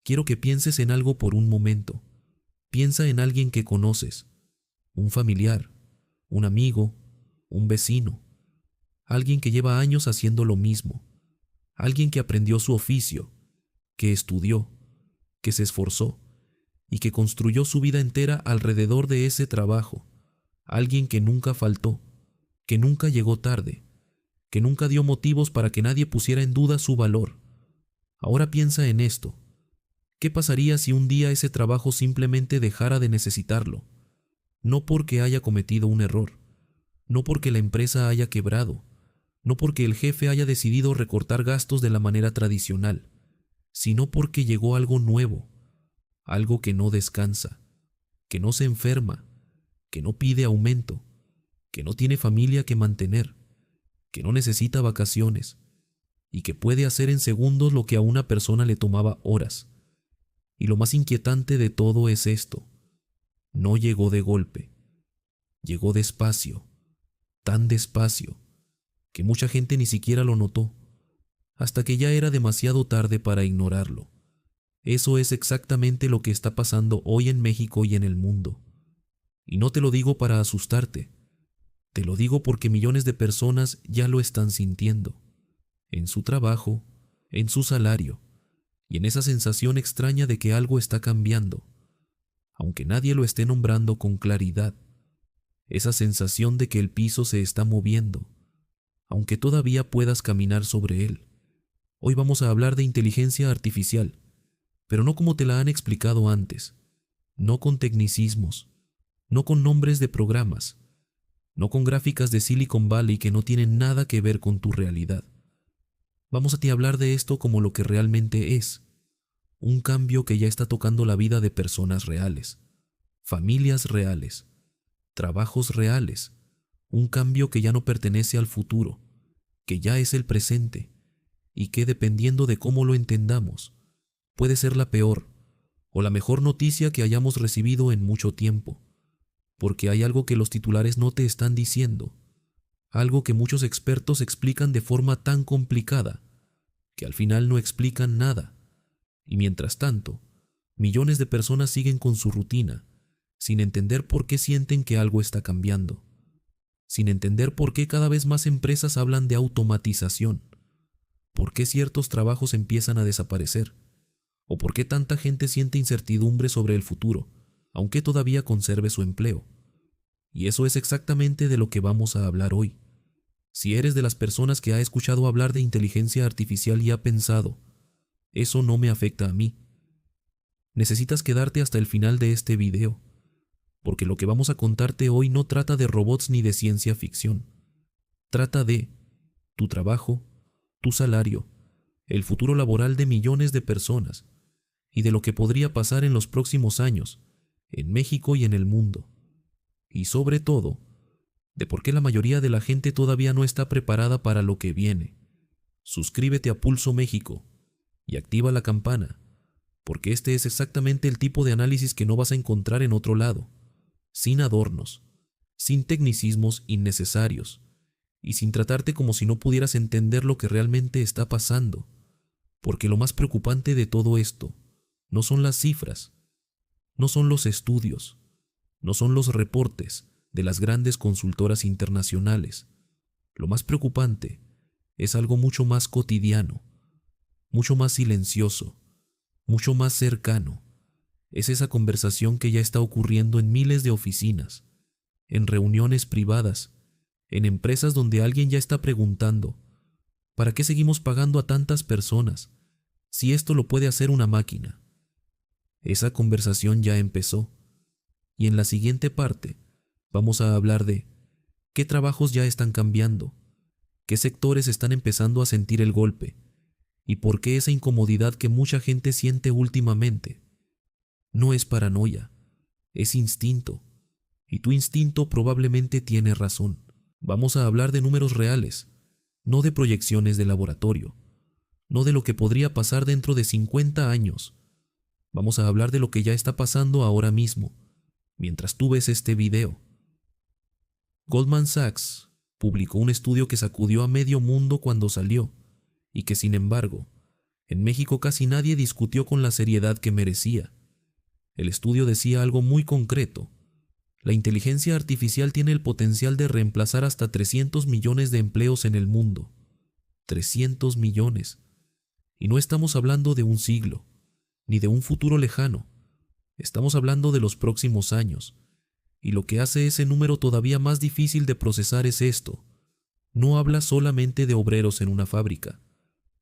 quiero que pienses en algo por un momento. Piensa en alguien que conoces, un familiar, un amigo, un vecino, alguien que lleva años haciendo lo mismo, alguien que aprendió su oficio, que estudió, que se esforzó y que construyó su vida entera alrededor de ese trabajo, alguien que nunca faltó, que nunca llegó tarde, que nunca dio motivos para que nadie pusiera en duda su valor. Ahora piensa en esto. ¿Qué pasaría si un día ese trabajo simplemente dejara de necesitarlo? No porque haya cometido un error, no porque la empresa haya quebrado, no porque el jefe haya decidido recortar gastos de la manera tradicional, sino porque llegó algo nuevo, algo que no descansa, que no se enferma, que no pide aumento, que no tiene familia que mantener, que no necesita vacaciones y que puede hacer en segundos lo que a una persona le tomaba horas. Y lo más inquietante de todo es esto: no llegó de golpe, llegó despacio, tan despacio, que mucha gente ni siquiera lo notó, hasta que ya era demasiado tarde para ignorarlo. Eso es exactamente lo que está pasando hoy en México y en el mundo. Y no te lo digo para asustarte, te lo digo porque millones de personas ya lo están sintiendo, en su trabajo, en su salario, y en esa sensación extraña de que algo está cambiando, aunque nadie lo esté nombrando con claridad, esa sensación de que el piso se está moviendo, aunque todavía puedas caminar sobre él. Hoy vamos a hablar de inteligencia artificial, pero no como te la han explicado antes, no con tecnicismos, no con nombres de programas, no con gráficas de Silicon Valley que no tienen nada que ver con tu realidad. Vamos a hablar de esto como lo que realmente es: un cambio que ya está tocando la vida de personas reales, familias reales, trabajos reales, un cambio que ya no pertenece al futuro, que ya es el presente, y que, dependiendo de cómo lo entendamos, puede ser la peor o la mejor noticia que hayamos recibido en mucho tiempo, porque hay algo que los titulares no te están diciendo, algo que muchos expertos explican de forma tan complicada que al final no explican nada. Y mientras tanto, millones de personas siguen con su rutina, sin entender por qué sienten que algo está cambiando, sin entender por qué cada vez más empresas hablan de automatización, por qué ciertos trabajos empiezan a desaparecer, o por qué tanta gente siente incertidumbre sobre el futuro, aunque todavía conserve su empleo. Y eso es exactamente de lo que vamos a hablar hoy. Si eres de las personas que ha escuchado hablar de inteligencia artificial y ha pensado, eso no me afecta a mí, necesitas quedarte hasta el final de este video, porque lo que vamos a contarte hoy no trata de robots ni de ciencia ficción. Trata de tu trabajo, tu salario, el futuro laboral de millones de personas y de lo que podría pasar en los próximos años, en México y en el mundo. Y sobre todo, de por qué la mayoría de la gente todavía no está preparada para lo que viene. Suscríbete a Pulso México y activa la campana, porque este es exactamente el tipo de análisis que no vas a encontrar en otro lado, sin adornos, sin tecnicismos innecesarios, y sin tratarte como si no pudieras entender lo que realmente está pasando, porque lo más preocupante de todo esto no son las cifras, no son los estudios, no son los reportes de las grandes consultoras internacionales. Lo más preocupante es algo mucho más cotidiano, mucho más silencioso, mucho más cercano. Es esa conversación que ya está ocurriendo en miles de oficinas, en reuniones privadas, en empresas donde alguien ya está preguntando, ¿para qué seguimos pagando a tantas personas si esto lo puede hacer una máquina? Esa conversación ya empezó, y en la siguiente parte vamos a hablar de qué trabajos ya están cambiando, qué sectores están empezando a sentir el golpe, y por qué esa incomodidad que mucha gente siente últimamente no es paranoia, es instinto, y tu instinto probablemente tiene razón. Vamos a hablar de números reales, no de proyecciones de laboratorio, no de lo que podría pasar dentro de 50 años. Vamos a hablar de lo que ya está pasando ahora mismo, mientras tú ves este video. Goldman Sachs publicó un estudio que sacudió a medio mundo cuando salió, y que sin embargo, En México casi nadie discutió con la seriedad que merecía. El estudio decía algo muy concreto. La inteligencia artificial tiene el potencial de reemplazar hasta 300 millones de empleos en el mundo. 300 millones. Y no estamos hablando de un siglo, ni de un futuro lejano. Estamos hablando de los próximos años. Y lo que hace ese número todavía más difícil de procesar es esto. No habla solamente de obreros en una fábrica.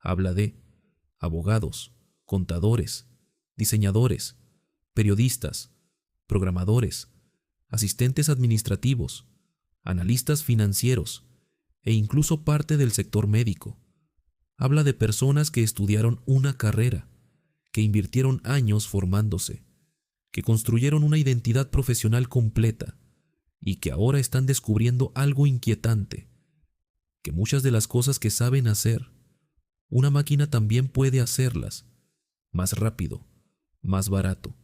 Habla de abogados, contadores, diseñadores, periodistas, programadores, asistentes administrativos, analistas financieros e incluso parte del sector médico. Habla de personas que estudiaron una carrera, que invirtieron años formándose, que construyeron una identidad profesional completa y que ahora están descubriendo algo inquietante, que muchas de las cosas que saben hacer, una máquina también puede hacerlas, más rápido, más barato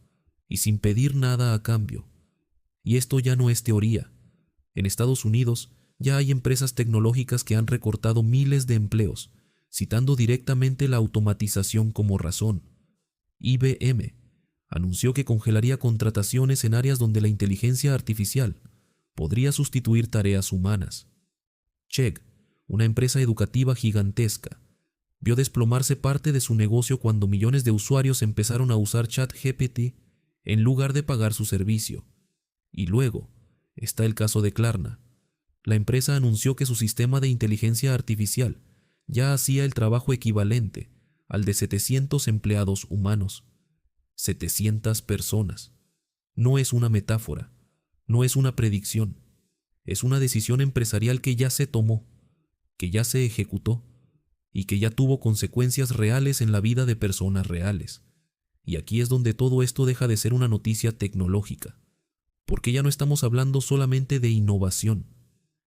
y sin pedir nada a cambio. Y esto ya no es teoría. En Estados Unidos ya hay empresas tecnológicas que han recortado miles de empleos, citando directamente la automatización como razón. IBM anunció que congelaría contrataciones en áreas donde la inteligencia artificial podría sustituir tareas humanas. Chegg, una empresa educativa gigantesca, vio desplomarse parte de su negocio cuando millones de usuarios empezaron a usar ChatGPT en lugar de pagar su servicio. Y luego está el caso de Klarna. La empresa anunció que su sistema de inteligencia artificial ya hacía el trabajo equivalente al de 700 empleados humanos. 700 personas. No es una metáfora, no es una predicción, es una decisión empresarial que ya se tomó, que ya se ejecutó y que ya tuvo consecuencias reales en la vida de personas reales. Y aquí es donde todo esto deja de ser una noticia tecnológica, porque ya no estamos hablando solamente de innovación,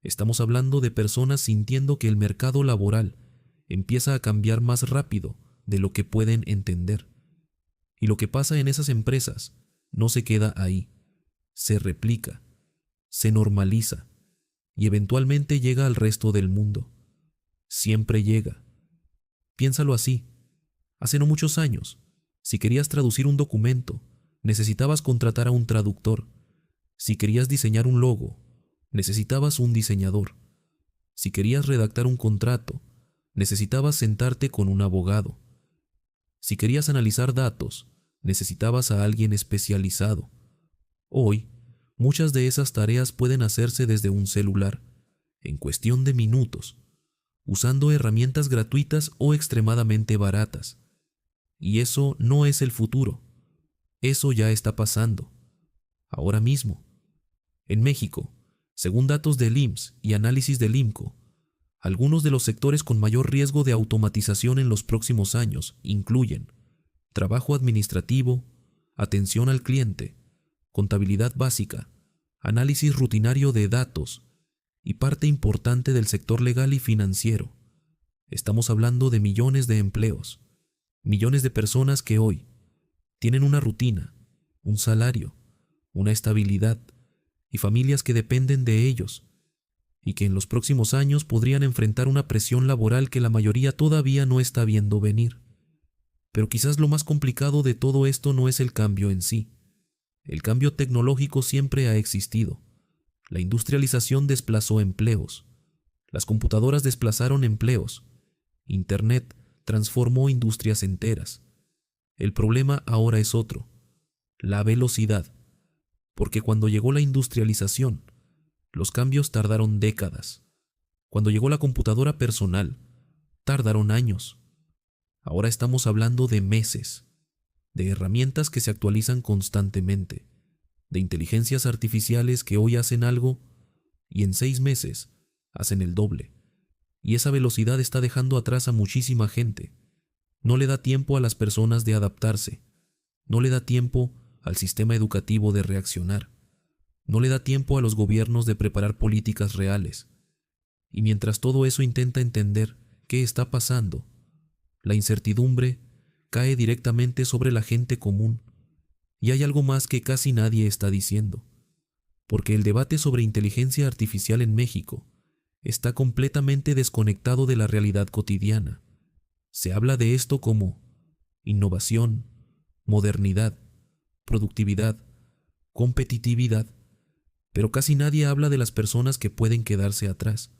estamos hablando de personas sintiendo que el mercado laboral empieza a cambiar más rápido de lo que pueden entender. Y lo que pasa en esas empresas no se queda ahí, se replica, se normaliza y eventualmente llega al resto del mundo. Siempre llega. Piénsalo así. Hace no muchos años, si querías traducir un documento, necesitabas contratar a un traductor. Si querías diseñar un logo, necesitabas un diseñador. Si querías redactar un contrato, necesitabas sentarte con un abogado. Si querías analizar datos, necesitabas a alguien especializado. Hoy, muchas de esas tareas pueden hacerse desde un celular, en cuestión de minutos, usando herramientas gratuitas o extremadamente baratas. Y eso no es el futuro. Eso ya está pasando. Ahora mismo. En México, según datos del IMSS y análisis del IMCO, algunos de los sectores con mayor riesgo de automatización en los próximos años incluyen trabajo administrativo, atención al cliente, contabilidad básica, análisis rutinario de datos y parte importante del sector legal y financiero. Estamos hablando de millones de empleos, millones de personas que hoy tienen una rutina, un salario, una estabilidad y familias que dependen de ellos, y que en los próximos años podrían enfrentar una presión laboral que la mayoría todavía no está viendo venir. Pero quizás lo más complicado de todo esto no es el cambio en sí. El cambio tecnológico siempre ha existido. La industrialización desplazó empleos. Las computadoras desplazaron empleos. Internet transformó industrias enteras. El problema ahora es otro: la velocidad. Porque cuando llegó la industrialización, los cambios tardaron décadas. Cuando llegó la computadora personal, tardaron años. Ahora estamos hablando de meses, de herramientas que se actualizan constantemente, de inteligencias artificiales que hoy hacen algo y en 6 meses hacen el doble. Y esa velocidad está dejando atrás a muchísima gente. No le da tiempo a las personas de adaptarse. No le da tiempo al sistema educativo de reaccionar. No le da tiempo a los gobiernos de preparar políticas reales. Y mientras todo eso intenta entender qué está pasando, la incertidumbre cae directamente sobre la gente común. Y hay algo más que casi nadie está diciendo. Porque el debate sobre inteligencia artificial en México está completamente desconectado de la realidad cotidiana. Se habla de esto como innovación, modernidad, productividad, competitividad, pero casi nadie habla de las personas que pueden quedarse atrás.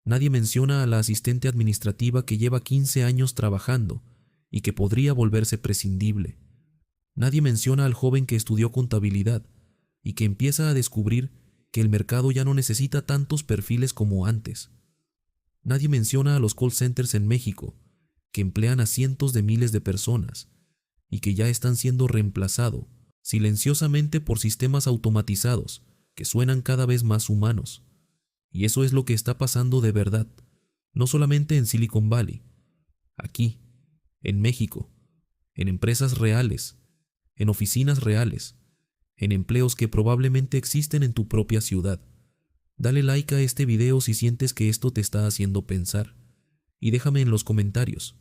Nadie menciona a la asistente administrativa que lleva 15 años trabajando y que podría volverse prescindible. Nadie menciona al joven que estudió contabilidad y que empieza a descubrir que el mercado ya no necesita tantos perfiles como antes. Nadie menciona a los call centers en México, que emplean a cientos de miles de personas y que ya están siendo reemplazados silenciosamente por sistemas automatizados que suenan cada vez más humanos. Y eso es lo que está pasando de verdad, no solamente en Silicon Valley, aquí, en México, en empresas reales, en oficinas reales, en empleos que probablemente existen en tu propia ciudad. Dale like a este video si sientes que esto te está haciendo pensar. Y déjame en los comentarios,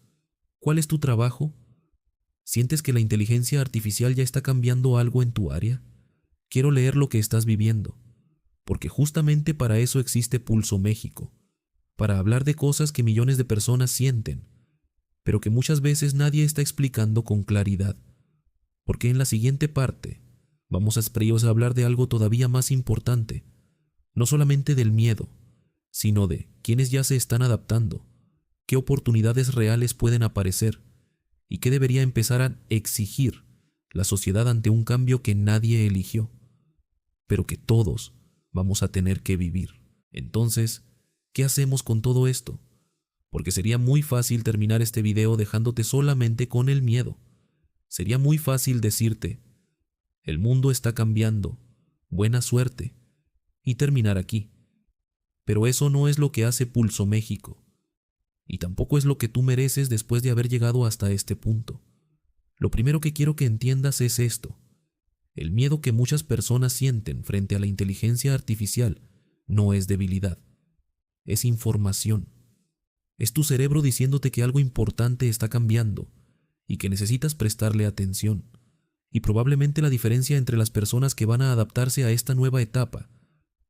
¿cuál es tu trabajo? ¿Sientes que la inteligencia artificial ya está cambiando algo en tu área? Quiero leer lo que estás viviendo, porque justamente para eso existe Pulso México, para hablar de cosas que millones de personas sienten, pero que muchas veces nadie está explicando con claridad. Porque en la siguiente parte vamos a hablar de algo todavía más importante, no solamente del miedo, sino de quiénes ya se están adaptando, qué oportunidades reales pueden aparecer y qué debería empezar a exigir la sociedad ante un cambio que nadie eligió, pero que todos vamos a tener que vivir. Entonces, ¿qué hacemos con todo esto? Porque sería muy fácil terminar este video dejándote solamente con el miedo. Sería muy fácil decirte, el mundo está cambiando, buena suerte, y terminar aquí. Pero eso no es lo que hace Pulso México, y tampoco es lo que tú mereces después de haber llegado hasta este punto. Lo primero que quiero que entiendas es esto. El miedo que muchas personas sienten frente a la inteligencia artificial no es debilidad, es información. Es tu cerebro diciéndote que algo importante está cambiando y que necesitas prestarle atención. Y probablemente la diferencia entre las personas que van a adaptarse a esta nueva etapa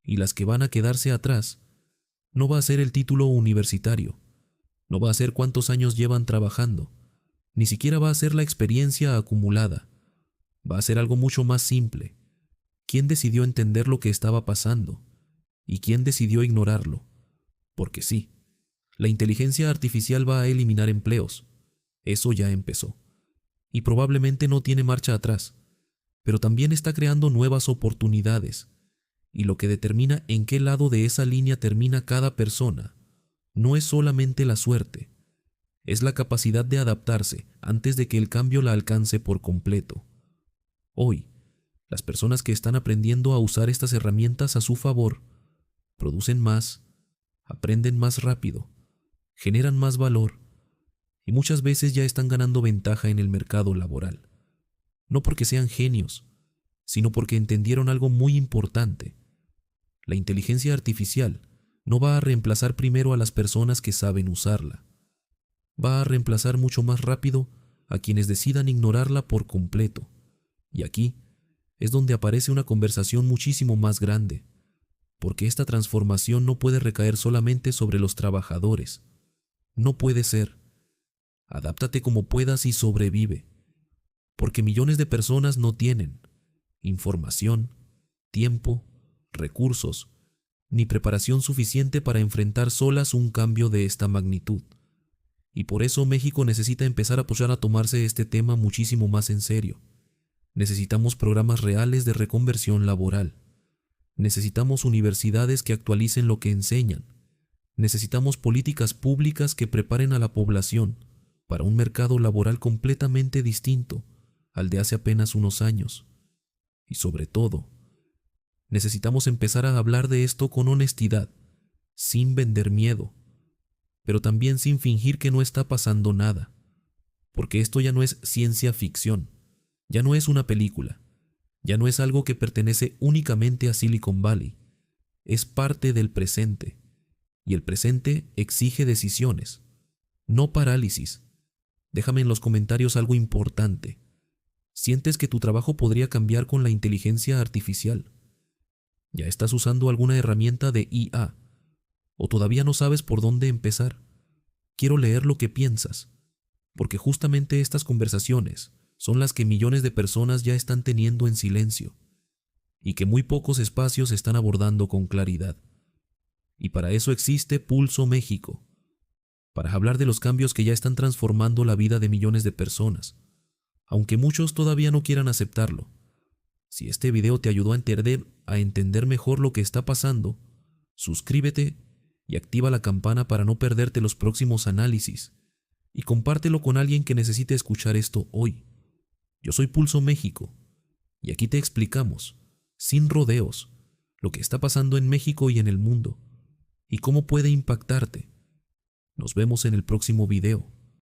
y las que van a quedarse atrás no va a ser el título universitario, no va a ser cuántos años llevan trabajando, ni siquiera va a ser la experiencia acumulada. Va a ser algo mucho más simple. ¿Quién decidió entender lo que estaba pasando? ¿Y quién decidió ignorarlo? Porque sí, la inteligencia artificial va a eliminar empleos. Eso ya empezó. Y probablemente no tiene marcha atrás, pero también está creando nuevas oportunidades. Y lo que determina en qué lado de esa línea termina cada persona no es solamente la suerte, es la capacidad de adaptarse antes de que el cambio la alcance por completo. Hoy, las personas que están aprendiendo a usar estas herramientas a su favor producen más, aprenden más rápido, generan más valor y muchas veces ya están ganando ventaja en el mercado laboral. No porque sean genios, sino porque entendieron algo muy importante. La inteligencia artificial no va a reemplazar primero a las personas que saben usarla. Va a reemplazar mucho más rápido a quienes decidan ignorarla por completo. Y aquí es donde aparece una conversación muchísimo más grande, porque esta transformación no puede recaer solamente sobre los trabajadores. No puede ser. Adáptate como puedas y sobrevive, porque millones de personas no tienen información, tiempo, recursos, ni preparación suficiente para enfrentar solas un cambio de esta magnitud. Y por eso México necesita empezar a apoyar a tomarse este tema muchísimo más en serio. Necesitamos programas reales de reconversión laboral. Necesitamos universidades que actualicen lo que enseñan. Necesitamos políticas públicas que preparen a la población para un mercado laboral completamente distinto al de hace apenas unos años. Y sobre todo, necesitamos empezar a hablar de esto con honestidad, sin vender miedo, pero también sin fingir que no está pasando nada, porque esto ya no es ciencia ficción, ya no es una película, ya no es algo que pertenece únicamente a Silicon Valley, es parte del presente, y el presente exige decisiones, no parálisis. Déjame en los comentarios algo importante. ¿Sientes que tu trabajo podría cambiar con la inteligencia artificial? ¿Ya estás usando alguna herramienta de IA? ¿O todavía no sabes por dónde empezar? Quiero leer lo que piensas. porque justamente estas conversaciones son las que millones de personas ya están teniendo en silencio y que muy pocos espacios están abordando con claridad. Y para eso existe Pulso México, para hablar de los cambios que ya están transformando la vida de millones de personas, aunque muchos todavía no quieran aceptarlo. Si este video te ayudó a entender mejor lo que está pasando, suscríbete y activa la campana para no perderte los próximos análisis, y compártelo con alguien que necesite escuchar esto hoy. Yo soy Pulso México, y aquí te explicamos, sin rodeos, lo que está pasando en México y en el mundo, y cómo puede impactarte. Nos vemos en el próximo video.